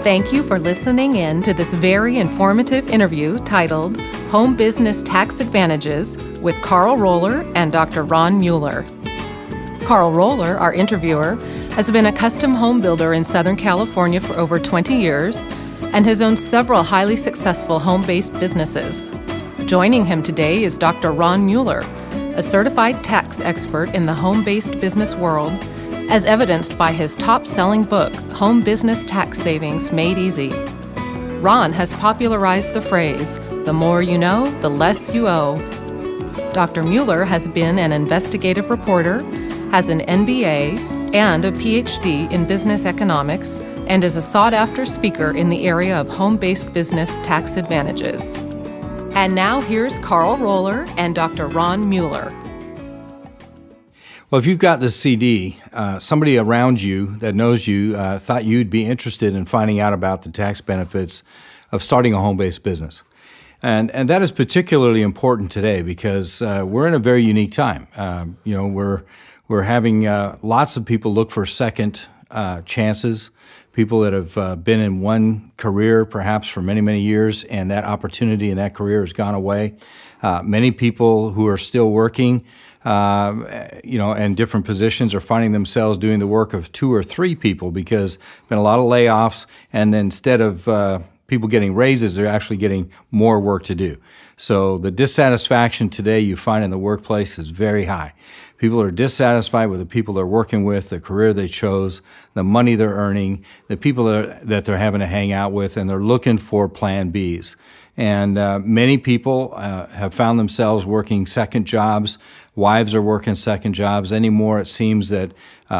Thank you for listening in to this very informative interview titled Home Business Tax Advantages with Carl Roller and Dr. Ron Mueller. Carl Roller, our interviewer, has been a custom home builder in Southern California for over 20 years and has owned several highly successful home-based businesses. Joining him today is Dr. Ron Mueller, a certified tax expert in the home-based business world, as evidenced by his top-selling book, Home Business Tax Savings Made Easy. Ron has popularized the phrase, "The more you know, the less you owe." Dr. Mueller has been an investigative reporter, has an MBA and a PhD in business economics, and is a sought-after speaker in the area of home-based business tax advantages. And now here's Carl Roller and Dr. Ron Mueller. Well, if you've got this CD, somebody around you that knows you thought you'd be interested in finding out about the tax benefits of starting a home-based business. And that is particularly important today because we're in a very unique time. We're having lots of people look for second chances, people that have been in one career perhaps for many, many years, and that opportunity in that career has gone away. Many people who are still working and different positions are finding themselves doing the work of 2 or 3 people because there's been a lot of layoffs, and then instead of people getting raises, they're actually getting more work to do. So the dissatisfaction today you find in the workplace is very high. People are dissatisfied with the people they're working with, the career they chose, the money they're earning, the people that they're having to hang out with, and they're looking for plan Bs. And many people have found themselves working second jobs. Wives are working second jobs. Anymore, it seems that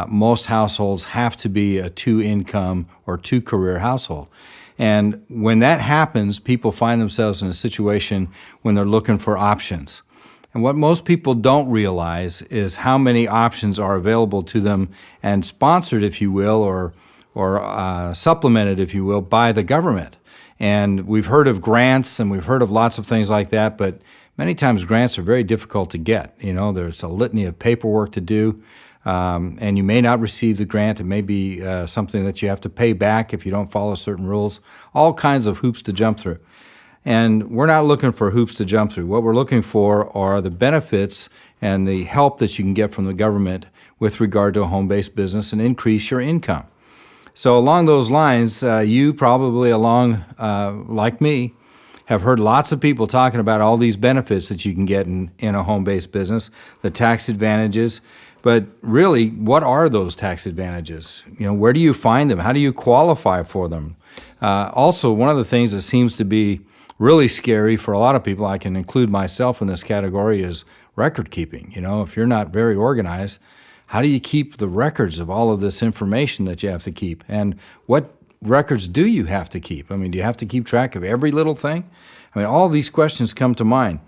most households have to be a 2-income or 2-career household. And when that happens, people find themselves in a situation when they're looking for options. And what most people don't realize is how many options are available to them and sponsored, if you will, or supplemented, if you will, by the government. And we've heard of grants and we've heard of lots of things like that, but many times grants are very difficult to get. There's a litany of paperwork to do, and you may not receive the grant. It may be something that you have to pay back if you don't follow certain rules, all kinds of hoops to jump through. And we're not looking for hoops to jump through. What we're looking for are the benefits and the help that you can get from the government with regard to a home-based business and increase your income. So along those lines, you probably like me, have heard lots of people talking about all these benefits that you can get in a home-based business, the tax advantages. But really, what are those tax advantages? Where do you find them? How do you qualify for them? Also, one of the things that seems to be really scary for a lot of people, I can include myself in this category, is record keeping. If you're not very organized, how do you keep the records of all of this information that you have to keep? And what records do you have to keep? Do you have to keep track of every little thing? All these questions come to mind.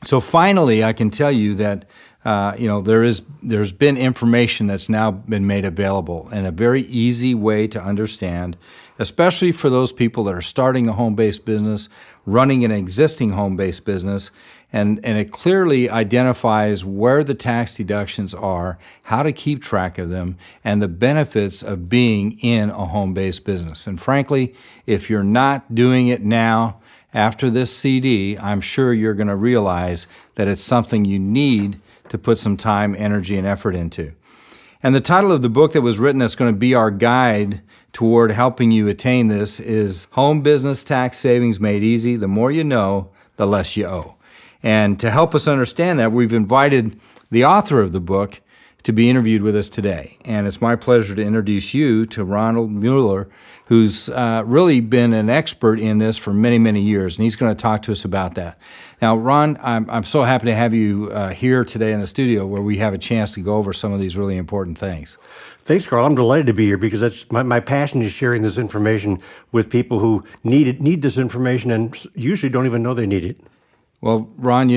So finally, I can tell you that there's been information that's now been made available in a very easy way to understand, especially for those people that are starting a home-based business, running an existing home-based business, and it clearly identifies where the tax deductions are, how to keep track of them, and the benefits of being in a home-based business. And frankly, if you're not doing it now, after this CD, I'm sure you're going to realize that it's something you need to put some time, energy, and effort into. And the title of the book that was written that's going to be our guide toward helping you attain this is Home Business Tax Savings Made Easy. The more you know, the less you owe. And to help us understand that, we've invited the author of the book to be interviewed with us today. And it's my pleasure to introduce you to Ronald Mueller, who's really been an expert in this for many, many years, and he's going to talk to us about that. Now, Ron, I'm so happy to have you here today in the studio where we have a chance to go over some of these really important things. Thanks, Carl. I'm delighted to be here because that's my passion is sharing this information with people who need this information and usually don't even know they need it. Well, Ron,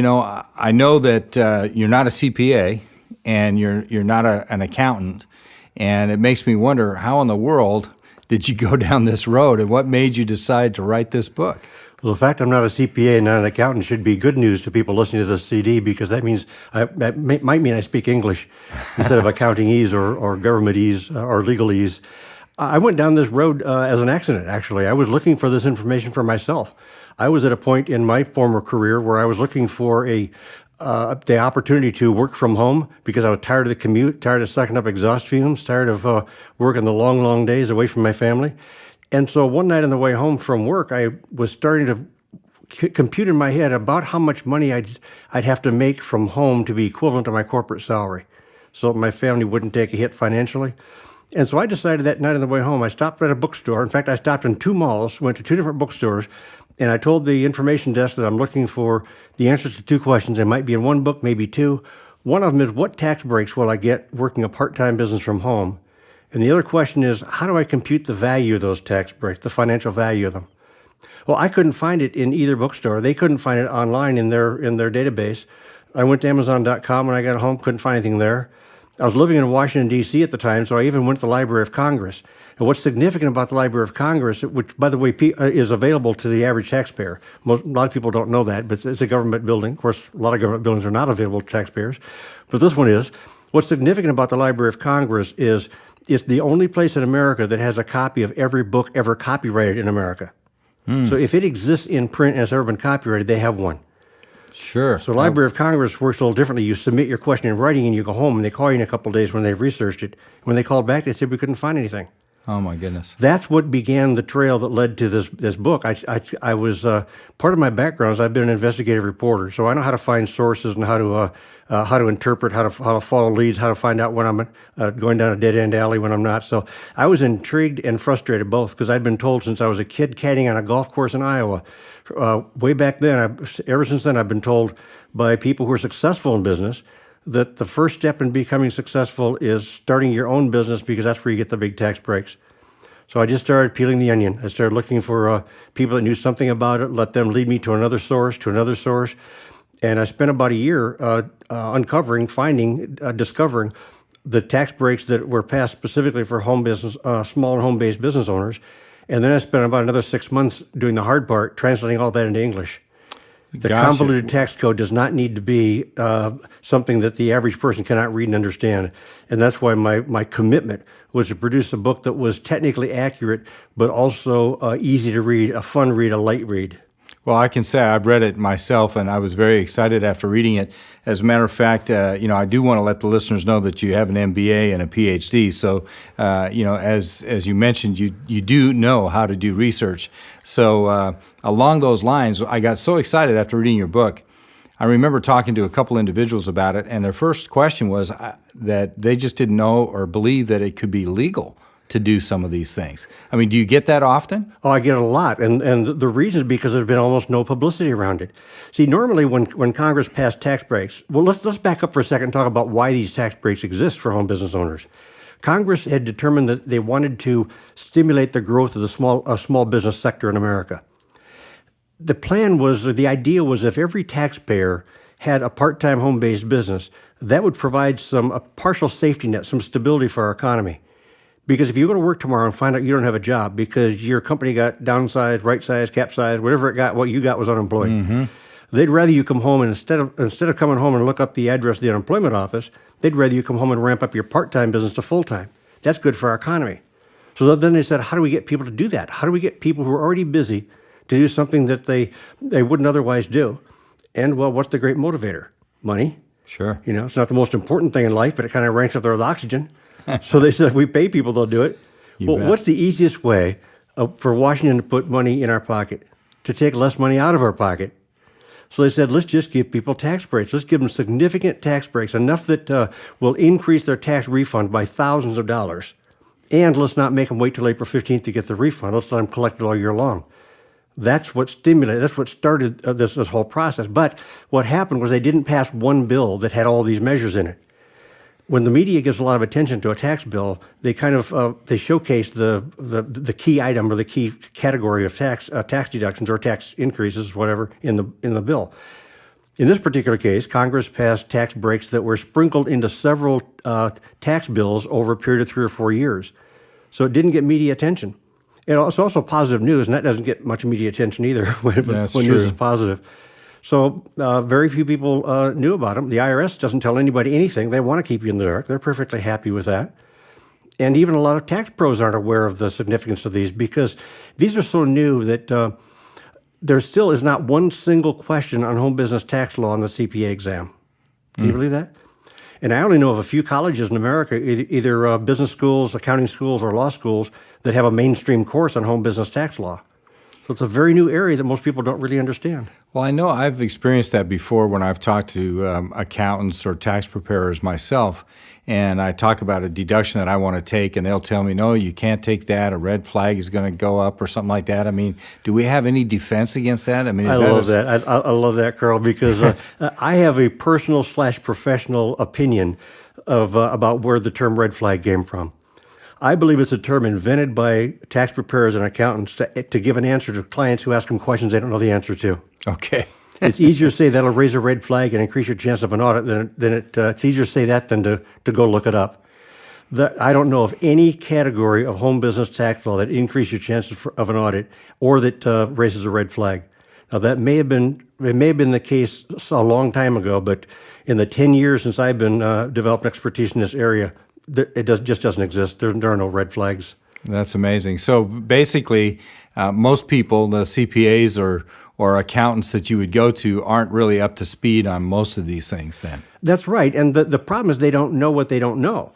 I know that you're not a CPA and you're not an accountant, and it makes me wonder, how in the world did you go down this road, and what made you decide to write this book? Well, the fact I'm not a CPA and not an accountant should be good news to people listening to this CD, because that means that might mean I speak English instead of accountingese or governmentese or legalese. I went down this road as an accident, actually. I was looking for this information for myself. I was at a point in my former career where I was looking for the opportunity to work from home because I was tired of the commute, tired of sucking up exhaust fumes, tired of working the long, long days away from my family. And so one night on the way home from work, I was starting to compute in my head about how much money I'd have to make from home to be equivalent to my corporate salary so my family wouldn't take a hit financially. And so I decided that night on the way home, I stopped at a bookstore. In fact, I stopped in 2 malls, went to 2 different bookstores, and I told the information desk that I'm looking for the answers to 2 questions. They might be in one book, maybe 2. One of them is, what tax breaks will I get working a part-time business from home? And the other question is, how do I compute the value of those tax breaks, the financial value of them? Well, I couldn't find it in either bookstore. They couldn't find it online in their database. I went to Amazon.com when I got home, couldn't find anything there. I was living in Washington, D.C. at the time, so I even went to the Library of Congress. And what's significant about the Library of Congress, which, by the way, is available to the average taxpayer. A lot of people don't know that, but it's a government building. Of course, a lot of government buildings are not available to taxpayers, but this one is. What's significant about the Library of Congress is it's the only place in America that has a copy of every book ever copyrighted in America. So if it exists in print and it's ever been copyrighted, they have one. Sure. So the Library of Congress works a little differently. You submit your question in writing and you go home and they call you in a couple of days when they've researched it. When they called back, they said we couldn't find anything. Oh my goodness. That's what began the trail that led to this book. I was part of my background is I've been an investigative reporter, so I know how to find sources and how to interpret, how to follow leads, how to find out when I'm going down a dead end alley when I'm not. So I was intrigued and frustrated both because I'd been told since I was a kid caddying on a golf course in Iowa. Way back then, ever since then, I've been told by people who are successful in business that the first step in becoming successful is starting your own business because that's where you get the big tax breaks. So I just started peeling the onion. I started looking for people that knew something about it, let them lead me to another source, and I spent about a year uncovering, discovering the tax breaks that were passed specifically for home business, small and home-based business owners. And then I spent about another 6 months doing the hard part, translating all that into English. The convoluted tax code does not need to be something that the average person cannot read and understand. And that's why my commitment was to produce a book that was technically accurate, but also easy to read, a fun read, a light read. Well, I can say I've read it myself, and I was very excited after reading it. As a matter of fact, I do want to let the listeners know that you have an MBA and a PhD. So, as you mentioned, you do know how to do research. So, along those lines, I got so excited after reading your book. I remember talking to a couple individuals about it, and their first question was that they just didn't know or believe that it could be legal to do some of these things. I mean, do you get that often? Oh, I get it a lot, and the reason is because there's been almost no publicity around it. See, normally when Congress passed tax breaks, well, let's back up for a second and talk about why these tax breaks exist for home business owners. Congress had determined that they wanted to stimulate the growth of the small business sector in America. The plan was, or the idea was, if every taxpayer had a part-time home-based business, that would provide a partial safety net, some stability for our economy. Because if you go to work tomorrow and find out you don't have a job because your company got downsized, right-sized, cap-sized, whatever it got, what you got was unemployed, they'd rather you come home and instead of coming home and look up the address of the unemployment office, they'd rather you come home and ramp up your part-time business to full-time. That's good for our economy. So then they said, how do we get people to do that? How do we get people who are already busy to do something that they wouldn't otherwise do? And, well, what's the great motivator? Money. Sure. It's not the most important thing in life, but it kind of ranks up there with oxygen. So they said, if we pay people, they'll do it. Well, what's the easiest way for Washington to put money in our pocket, to take less money out of our pocket? So they said, let's just give people tax breaks. Let's give them significant tax breaks, enough that will increase their tax refund by thousands of dollars. And let's not make them wait till April 15th to get the refund. Let's let them collect it all year long. That's what started this whole process. But what happened was they didn't pass one bill that had all these measures in it. When the media gives a lot of attention to a tax bill, they kind of they showcase the key item or the key category of tax deductions or tax increases, whatever, in the bill. In this particular case, Congress passed tax breaks that were sprinkled into several tax bills over a period of 3 or 4 years. So it didn't get media attention. It's also positive news, and that doesn't get much media attention either when news is positive. So very few people knew about them. The IRS doesn't tell anybody anything. They want to keep you in the dark. They're perfectly happy with that. And even a lot of tax pros aren't aware of the significance of these because these are so new that there still is not one single question on home business tax law on the CPA exam. Can you believe that? And I only know of a few colleges in America, either business schools, accounting schools, or law schools that have a mainstream course on home business tax law. So it's a very new area that most people don't really understand. Well, I know I've experienced that before when I've talked to accountants or tax preparers myself, and I talk about a deduction that I want to take, and they'll tell me, no, you can't take that. A red flag is going to go up or something like that. I mean, do we have any defense against that? I mean, I love that. I love that, Carl, because I have a personal/professional opinion of about where the term red flag came from. I believe it's a term invented by tax preparers and accountants to give an answer to clients who ask them questions they don't know the answer to. Okay. It's easier to say that'll raise a red flag and increase your chance of an audit it's easier to say that than to go look it up. I don't know of any category of home business tax law that increases your chances of an audit or that raises a red flag. Now it may have been the case a long time ago, but in the 10 years since I've been developing expertise in this area, just doesn't exist. There are no red flags. That's amazing. So basically, most people, the CPAs or accountants that you would go to, aren't really up to speed on most of these things then. That's right. And the problem is they don't know what they don't know.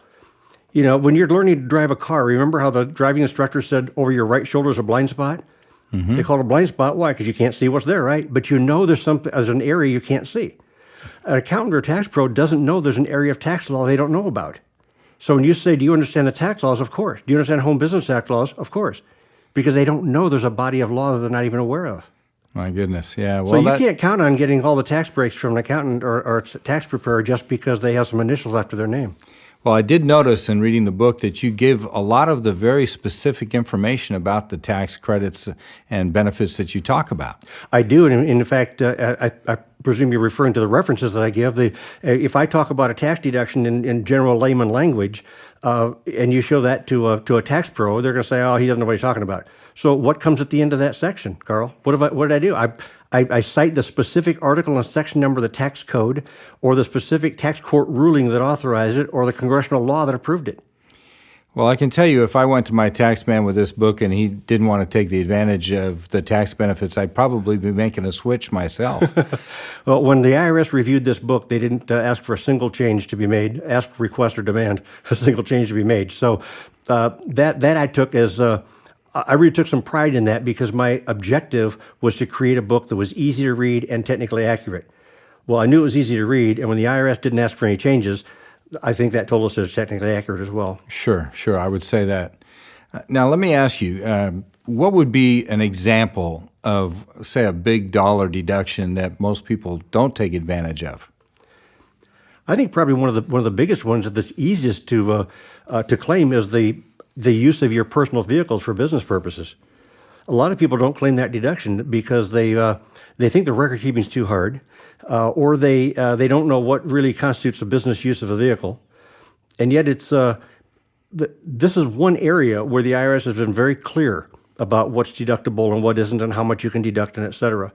You know, when you're learning to drive a car, remember how the driving instructor said over your right shoulder is a blind spot? Mm-hmm. They call it a blind spot. Why? Because you can't see what's there, right? But you know there's an area you can't see. An accountant or tax pro doesn't know there's an area of tax law they don't know about. So when you say, do you understand the tax laws? Of course. Do you understand home business tax laws? Of course. Because they don't know there's a body of law that they're not even aware of. My goodness, yeah. Well, so you can't count on getting all the tax breaks from an accountant or tax preparer just because they have some initials after their name. Well, I did notice in reading the book that you give a lot of the very specific information about the tax credits and benefits that you talk about. I do, and in fact, I presume you're referring to the references that I give. If I talk about a tax deduction in general layman language, and you show that to a tax pro, they're going to say, "Oh, he doesn't know what he's talking about." So, what comes at the end of that section, Carl? What did I do? I cite the specific article and section number of the tax code, or the specific tax court ruling that authorized it, or the congressional law that approved it. Well, I can tell you, if I went to my tax man with this book and he didn't want to take the advantage of the tax benefits, I'd probably be making a switch myself. Well, when the IRS reviewed this book, they didn't ask for a single change to be made, request, or demand a single change to be made. So that I took as I really took some pride in that because my objective was to create a book that was easy to read and technically accurate. Well, I knew it was easy to read, and when the IRS didn't ask for any changes, I think that told us that it's technically accurate as well. Sure, I would say that. Now, let me ask you, what would be an example of, say, a big dollar deduction that most people don't take advantage of? I think probably one of the biggest ones that's easiest to claim is the use of your personal vehicles for business purposes. A lot of people don't claim that deduction because they think the record keeping is too hard, or they don't know what really constitutes a business use of a vehicle. And yet this is one area where the IRS has been very clear about what's deductible and what isn't and how much you can deduct and et cetera.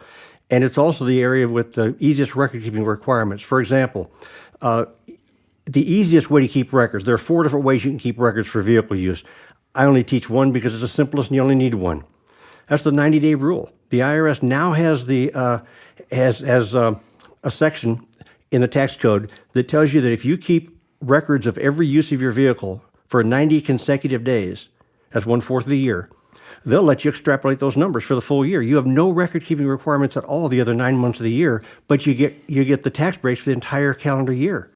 And it's also the area with the easiest record keeping requirements. For example, the easiest way to keep records, there are 4 different ways you can keep records for vehicle use. I only teach one because it's the simplest and you only need one. That's the 90-day rule. The IRS now has a section in the tax code that tells you that if you keep records of every use of your vehicle for 90 consecutive days, that's 1/4 of the year, they'll let you extrapolate those numbers for the full year. You have no record-keeping requirements at all the other 9 months of the year, but you get the tax breaks for the entire calendar year.